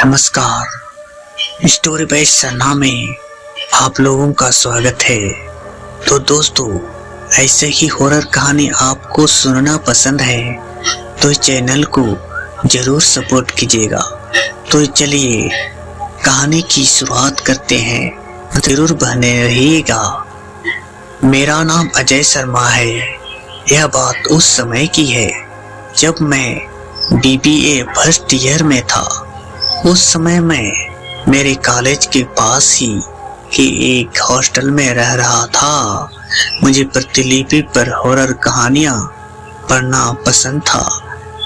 नमस्कार, story by सन्ना में आप लोगों का स्वागत है। तो दोस्तों, ऐसे ही हॉरर कहानी आपको सुनना पसंद है तो चैनल को जरूर सपोर्ट कीजिएगा। तो चलिए कहानी की शुरुआत करते हैं, जरूर बने रहिएगा। मेरा नाम अजय शर्मा है। यह बात उस समय की है जब मैं BBA फर्स्ट ईयर में था। उस समय मैं मेरे कॉलेज के पास ही के एक हॉस्टल में रह रहा था। मुझे प्रतिलिपि पर हॉरर कहानियां पढ़ना पसंद था।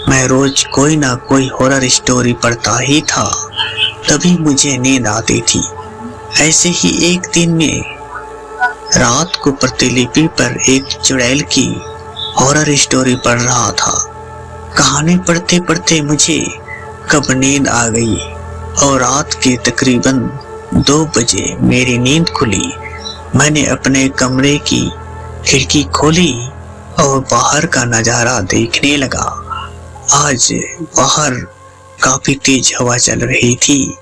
मैं रोज कोई ना कोई हॉरर स्टोरी पढ़ता ही था, तभी मुझे नींद आती थी। ऐसे ही एक दिन में रात को प्रतिलिपि पर एक चुड़ैल की हॉरर स्टोरी पढ़ रहा था। कहानी पढ़ते पढ़ते मुझे कब नींद आ गई और रात के तकरीबन 2 बजे मेरी नींद खुली। मैंने अपने कमरे की खिड़की खोली और बाहर का नजारा देखने लगा। आज बाहर काफी तेज हवा चल रही थी।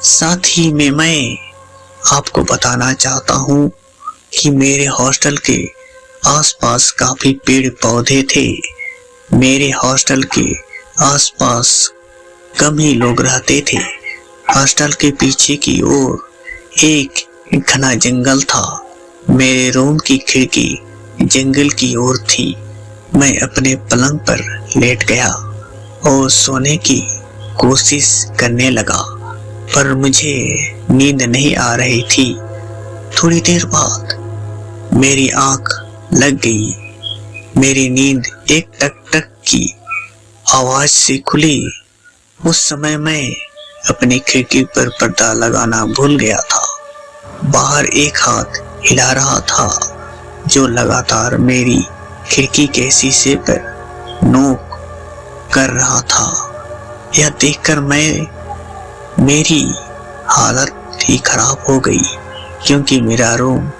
साथ ही में मैं आपको बताना चाहता हूँ कि मेरे हॉस्टल के आसपास काफी पेड़ पौधे थे। मेरे हॉस्टल के आसपास कम ही लोग रहते थे। हॉस्टल के पीछे की ओर एक घना जंगल था। मेरे रूम की खिड़की जंगल की ओर थी। मैं अपने पलंग पर लेट गया और सोने की कोशिश करने लगा, पर मुझे नींद नहीं आ रही थी। थोड़ी देर बाद मेरी आंख लग गई। मेरी नींद एक टक टक की आवाज से खुली। उस समय मैं अपनी खिड़की पर पर्दा लगाना भूल गया था। बाहर एक हाथ हिला रहा था जो लगातार मेरी खिड़की के शीशे पर नोक कर रहा था। यह देखकर मेरी हालत ही खराब हो गई, क्योंकि मेरा रूम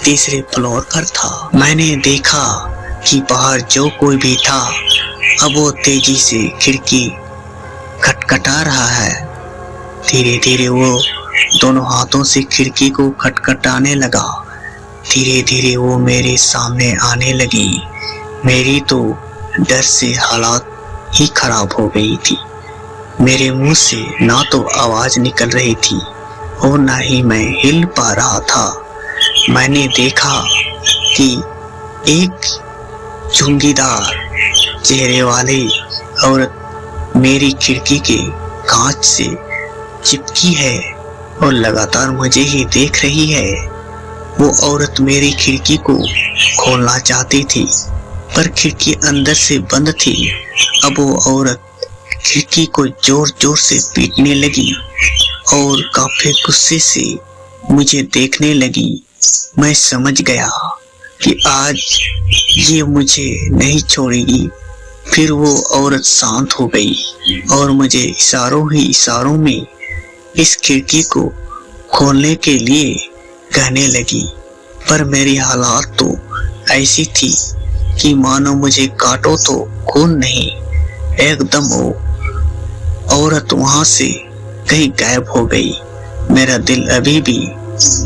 तीसरे फ्लोर पर था। मैंने देखा कि बाहर जो कोई भी था अब वो तेजी से खिड़की खटखटा रहा है। धीरे धीरे वो दोनों हाथों से खिड़की को खटखटाने लगा। धीरे धीरे वो मेरे सामने आने लगी। मेरी तो डर से हालत ही खराब हो गई थी। मेरे मुंह से ना तो आवाज निकल रही थी और ना ही मैं हिल पा रहा था। मैंने देखा कि एक झुंगीदार चेहरे वाली औरत मेरी खिड़की के कांच से चिपकी है और लगातार मुझे ही देख रही है। वो औरत मेरी खिड़की को खोलना चाहती थी, पर खिड़की अंदर से बंद थी। अब वो औरत खिड़की को जोर जोर से पीटने लगी और काफी गुस्से से मुझे देखने लगी। मैं समझ गया कि आज ये मुझे नहीं छोड़ेगी। फिर वो औरत शांत हो गई और मुझे इशारों में इस खिड़की को खोलने के लिए कहने लगी। पर मेरी हालत तो ऐसी थी कि मानो मुझे काटो तो खून नहीं। एकदम वो औरत वहां से कहीं गायब हो गई। मेरा दिल अभी भी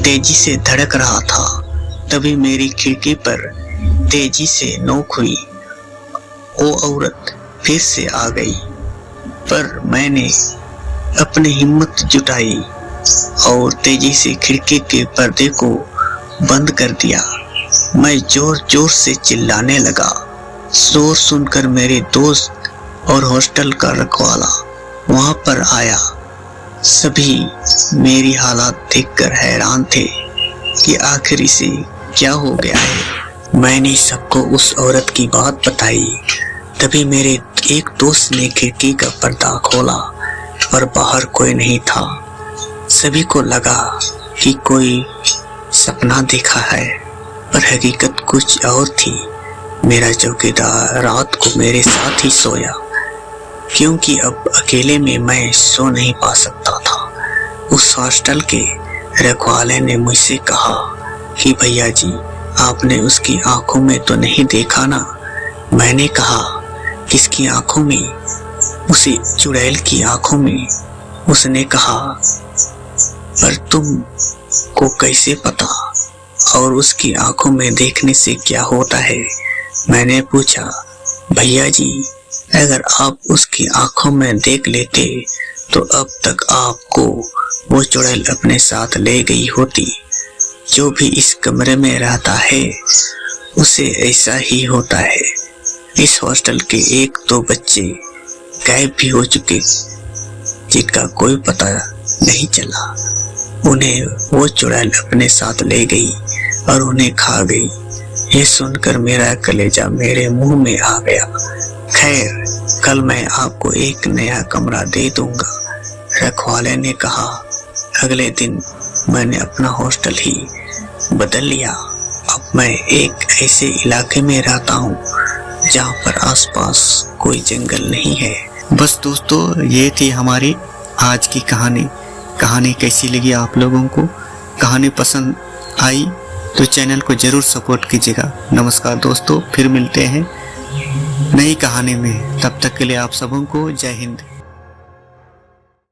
तेजी से धड़क रहा था। तभी मेरी खिड़की पर तेजी से नोक हुई। वो औरत फिर से आ गई, पर मैंने अपनी हिम्मत जुटाई और तेजी से खिड़की के पर्दे को बंद कर दिया। मैं जोर जोर से चिल्लाने लगा। शोर सुनकर मेरे दोस्त और हॉस्टल का रखवाला वहां पर आया। सभी मेरी हालत देखकर हैरान थे कि आखिर इसे क्या हो गया है। मैंने सबको उस औरत की बात बताई। तभी मेरे एक दोस्त ने खिड़की का पर्दा खोला पर बाहर कोई नहीं था। सभी को लगा कि कोई सपना देखा है, पर हकीकत कुछ और थी। मेरा चौकीदार रात को मेरे साथ ही सोया, क्योंकि अब अकेले में मैं सो नहीं पा सकता था। उस हॉस्टल के रखवाले ने मुझसे कहा कि भैया जी, आपने उसकी आंखों में तो नहीं देखा ना? मैंने कहा, किसकी आंखों में? उसे चुड़ैल की आंखों में। उसने कहा, पर तुम को कैसे पता, और उसकी आंखों में देखने से क्या होता है? मैंने पूछा। भैया जी, अगर आप उसकी आंखों में देख लेते तो अब तक आपको वो चुड़ैल अपने साथ ले गई होती। जो भी इस कमरे में रहता है उसे ऐसा ही होता है। इस हॉस्टल के 1-2 बच्चे गायब भी हो चुके जिनका कोई पता नहीं चला। उन्हें वो चुड़ैल अपने साथ ले गई और उन्हें खा गई। ये सुनकर मेरा कलेजा मेरे मुंह में आ गया। खैर, कल मैं आपको एक नया कमरा दे दूंगा, रखवाले ने कहा। अगले दिन मैंने अपना हॉस्टल ही बदल लिया। अब मैं एक ऐसे इलाके में रहता हूँ जहाँ पर आसपास कोई जंगल नहीं है। बस दोस्तों, ये थी हमारी आज की कहानी। कहानी कैसी लगी आप लोगों को? कहानी पसंद आई तो चैनल को जरूर सपोर्ट कीजिएगा। नमस्कार दोस्तों, फिर मिलते हैं नई कहानी में। तब तक के लिए आप सबों को जय हिंद।